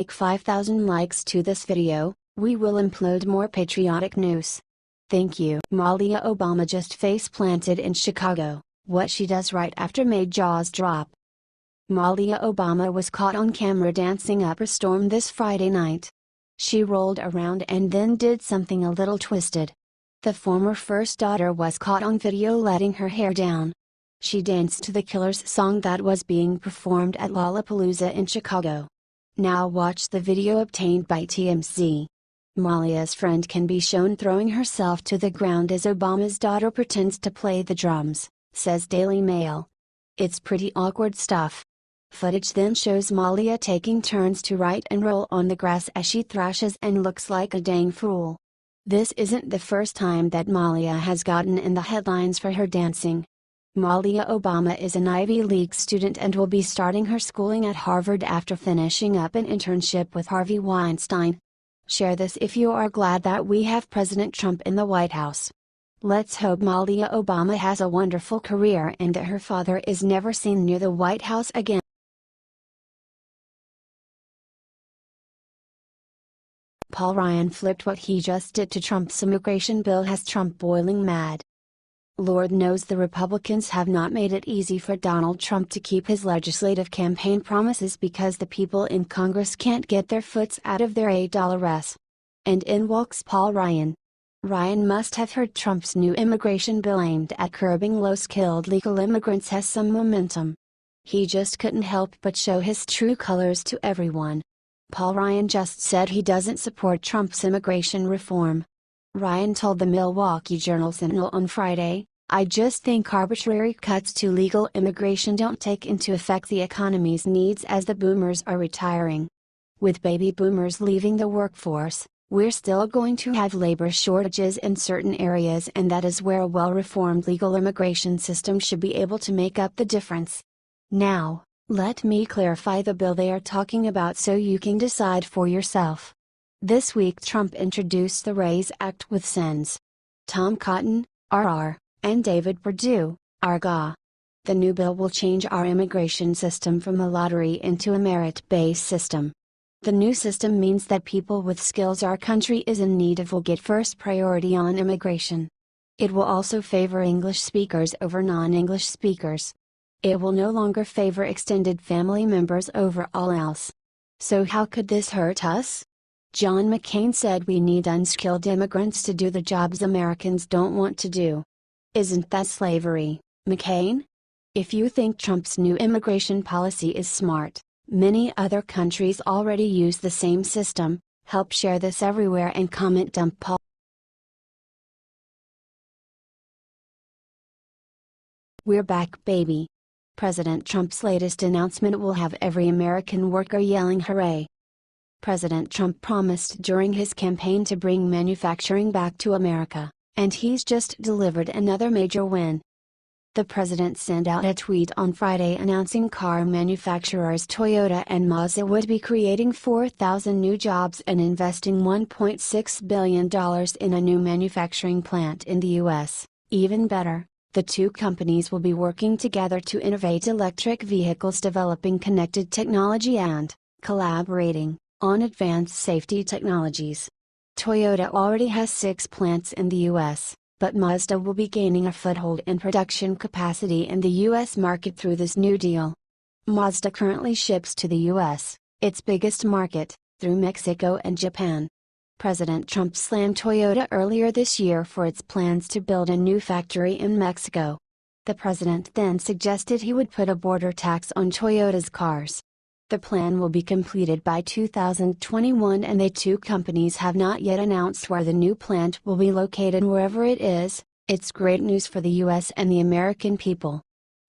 Like 5,000 likes to this video, we will upload more patriotic news. Thank you. Malia Obama just face planted in Chicago, what she does right after made jaws drop. Malia Obama was caught on camera dancing up a storm this Friday night. She rolled around and then did something a little twisted. The former first daughter was caught on video letting her hair down. She danced to the Killers song that was being performed at Lollapalooza in Chicago. Now watch the video obtained by TMZ. Malia's friend can be shown throwing herself to the ground as Obama's daughter pretends to play the drums, says Daily Mail. It's pretty awkward stuff. Footage then shows Malia taking turns to right and roll on the grass as she thrashes and looks like a dang fool. This isn't the first time that Malia has gotten in the headlines for her dancing. Malia Obama is an Ivy League student and will be starting her schooling at Harvard after finishing up an internship with Harvey Weinstein. Share this if you are glad that we have President Trump in the White House. Let's hope Malia Obama has a wonderful career and that her father is never seen near the White House again. Paul Ryan flipped what he just did to Trump's immigration bill has Trump boiling mad. Lord knows the Republicans have not made it easy for Donald Trump to keep his legislative campaign promises because the people in Congress can't get their foots out of their $8s. And in walks Paul Ryan. Ryan must have heard Trump's new immigration bill aimed at curbing low-skilled legal immigrants has some momentum. He just couldn't help but show his true colors to everyone. Paul Ryan just said he doesn't support Trump's immigration reform. Ryan told the Milwaukee Journal-Sentinel on Friday, "I just think arbitrary cuts to legal immigration don't take into effect the economy's needs as the boomers are retiring. With baby boomers leaving the workforce, we're still going to have labor shortages in certain areas, and that is where a well-reformed legal immigration system should be able to make up the difference." Now, let me clarify the bill they are talking about so you can decide for yourself. This week Trump introduced the RAISE Act with Sens. Tom Cotton, RR, and David Perdue, RGA. The new bill will change our immigration system from a lottery into a merit-based system. The new system means that people with skills our country is in need of will get first priority on immigration. It will also favor English speakers over non-English speakers. It will no longer favor extended family members over all else. So how could this hurt us? John McCain said we need unskilled immigrants to do the jobs Americans don't want to do. Isn't that slavery, McCain? If you think Trump's new immigration policy is smart, many other countries already use the same system. Help share this everywhere and comment dump Paul. We're back, baby. President Trump's latest announcement will have every American worker yelling hooray. President Trump promised during his campaign to bring manufacturing back to America, and he's just delivered another major win. The president sent out a tweet on Friday announcing car manufacturers Toyota and Mazda would be creating 4,000 new jobs and investing $1.6 billion in a new manufacturing plant in the U.S. Even better, the two companies will be working together to innovate electric vehicles, developing connected technology and collaborating on advanced safety technologies. Toyota already has 6 plants in the U.S., but Mazda will be gaining a foothold in production capacity in the U.S. market through this new deal. Mazda currently ships to the U.S., its biggest market, through Mexico and Japan. President Trump slammed Toyota earlier this year for its plans to build a new factory in Mexico. The president then suggested he would put a border tax on Toyota's cars. The plan will be completed by 2021 and the two companies have not yet announced where the new plant will be located. Wherever it is, it's great news for the U.S. and the American people.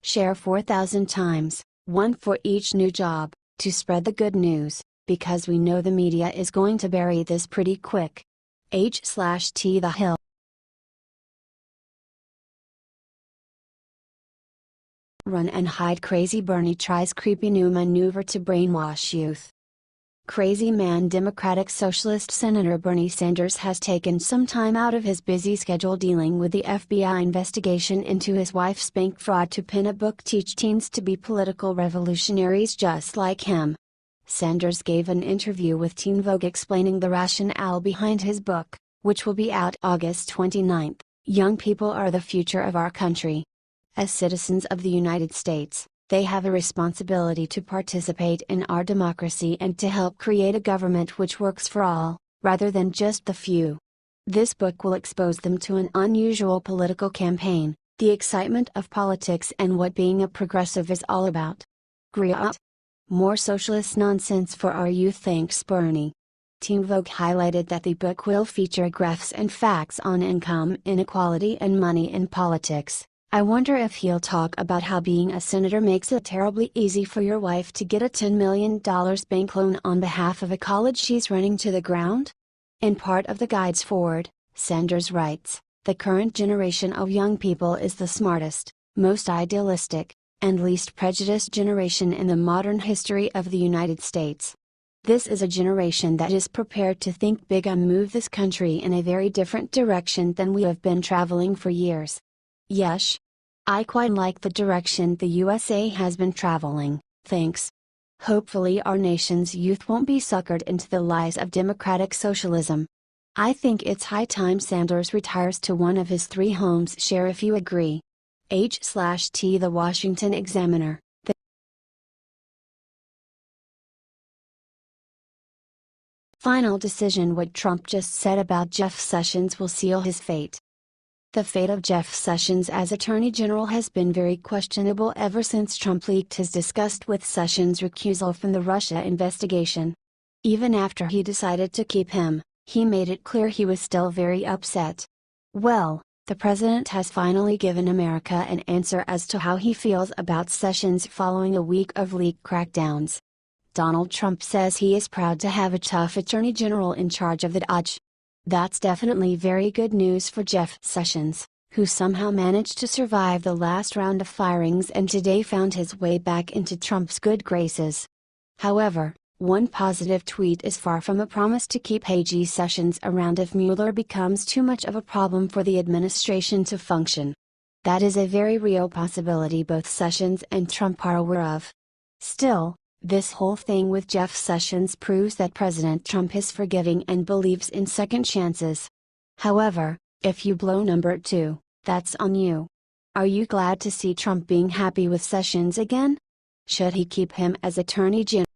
Share 4,000 times, one for each new job, to spread the good news, because we know the media is going to bury this pretty quick. H/T The Hill. Run and hide. Crazy Bernie tries creepy new maneuver to brainwash youth. Crazy man Democratic Socialist Senator Bernie Sanders has taken some time out of his busy schedule dealing with the FBI investigation into his wife's bank fraud to pen a book teach teens to be political revolutionaries just like him. Sanders gave an interview with Teen Vogue explaining the rationale behind his book, which will be out August 29. Young people are the future of our country. As citizens of the United States, they have a responsibility to participate in our democracy and to help create a government which works for all, rather than just the few. This book will expose them to an unusual political campaign, the excitement of politics and what being a progressive is all about. Griot. More socialist nonsense for our youth, thanks Bernie. Teen Vogue highlighted that the book will feature graphs and facts on income inequality and money in politics. I wonder if he'll talk about how being a senator makes it terribly easy for your wife to get a $10 million bank loan on behalf of a college she's running to the ground? In part of the guides forward, Sanders writes, the current generation of young people is the smartest, most idealistic, and least prejudiced generation in the modern history of the United States. This is a generation that is prepared to think big and move this country in a very different direction than we have been traveling for years. Yes. I quite like the direction the USA has been traveling, thanks. Hopefully our nation's youth won't be suckered into the lies of democratic socialism. I think it's high time Sanders retires to one of his 3 homes. Share if you agree. H/T The Washington Examiner. Final decision. What Trump just said about Jeff Sessions will seal his fate. The fate of Jeff Sessions as Attorney General has been very questionable ever since Trump leaked his disgust with Sessions' recusal from the Russia investigation. Even after he decided to keep him, he made it clear he was still very upset. Well, the president has finally given America an answer as to how he feels about Sessions following a week of leak crackdowns. Donald Trump says he is proud to have a tough Attorney General in charge of the DOJ. That's definitely very good news for Jeff Sessions, who somehow managed to survive the last round of firings and today found his way back into Trump's good graces. However, one positive tweet is far from a promise to keep AG Sessions around if Mueller becomes too much of a problem for the administration to function. That is a very real possibility both Sessions and Trump are aware of. Still, this whole thing with Jeff Sessions proves that President Trump is forgiving and believes in second chances. However, if you blow number 2, that's on you. Are you glad to see Trump being happy with Sessions again? Should he keep him as Attorney General?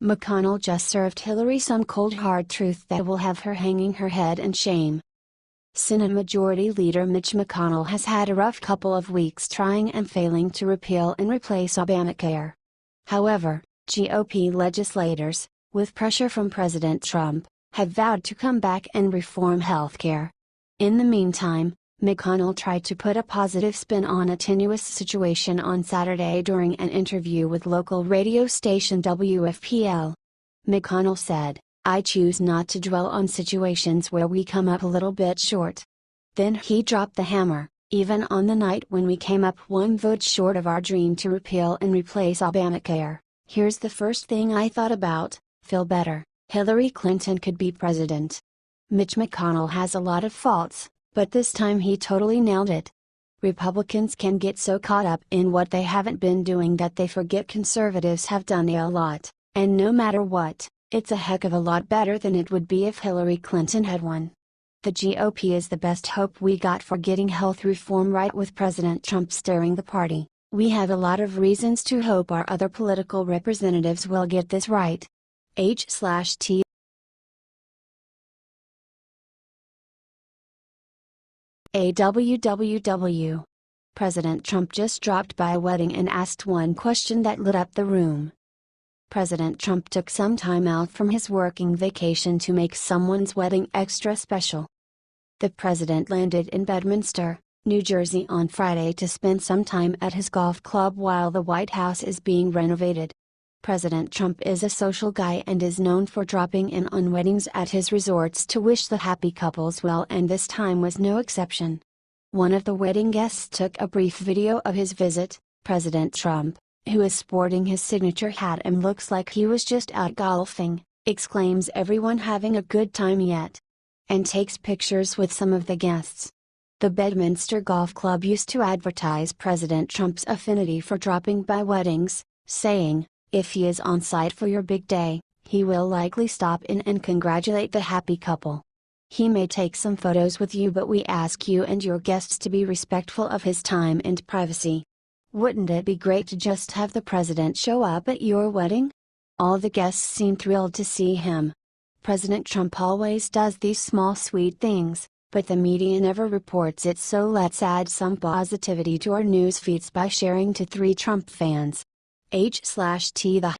McConnell just served Hillary some cold hard truth that will have her hanging her head in shame. Senate Majority Leader Mitch McConnell has had a rough couple of weeks trying and failing to repeal and replace Obamacare. However, GOP legislators, with pressure from President Trump, have vowed to come back and reform healthcare. In the meantime, McConnell tried to put a positive spin on a tenuous situation on Saturday during an interview with local radio station WFPL. McConnell said, "I choose not to dwell on situations where we come up a little bit short." Then he dropped the hammer, even on the night when we came up one vote short of our dream to repeal and replace Obamacare. Here's the first thing I thought about: feel better, Hillary Clinton could be president. Mitch McConnell has a lot of faults, but this time he totally nailed it. Republicans can get so caught up in what they haven't been doing that they forget conservatives have done a lot, and no matter what, it's a heck of a lot better than it would be if Hillary Clinton had won. The GOP is the best hope we got for getting health reform right with President Trump steering the party. We have a lot of reasons to hope our other political representatives will get this right. H/T AWWW. President Trump just dropped by a wedding and asked one question that lit up the room. President Trump took some time out from his working vacation to make someone's wedding extra special. The president landed in Bedminster, New Jersey on Friday to spend some time at his golf club while the White House is being renovated. President Trump is a social guy and is known for dropping in on weddings at his resorts to wish the happy couples well, and this time was no exception. One of the wedding guests took a brief video of his visit. President Trump, who is sporting his signature hat and looks like he was just out golfing, exclaims, "Everyone having a good time yet?" and takes pictures with some of the guests. The Bedminster Golf Club used to advertise President Trump's affinity for dropping by weddings, saying, "If he is on site for your big day, he will likely stop in and congratulate the happy couple. He may take some photos with you, but we ask you and your guests to be respectful of his time and privacy. Wouldn't it be great to just have the president show up at your wedding?" All the guests seem thrilled to see him. President Trump always does these small sweet things, but the media never reports it, so let's add some positivity to our news feeds by sharing to 3 Trump fans. H/T The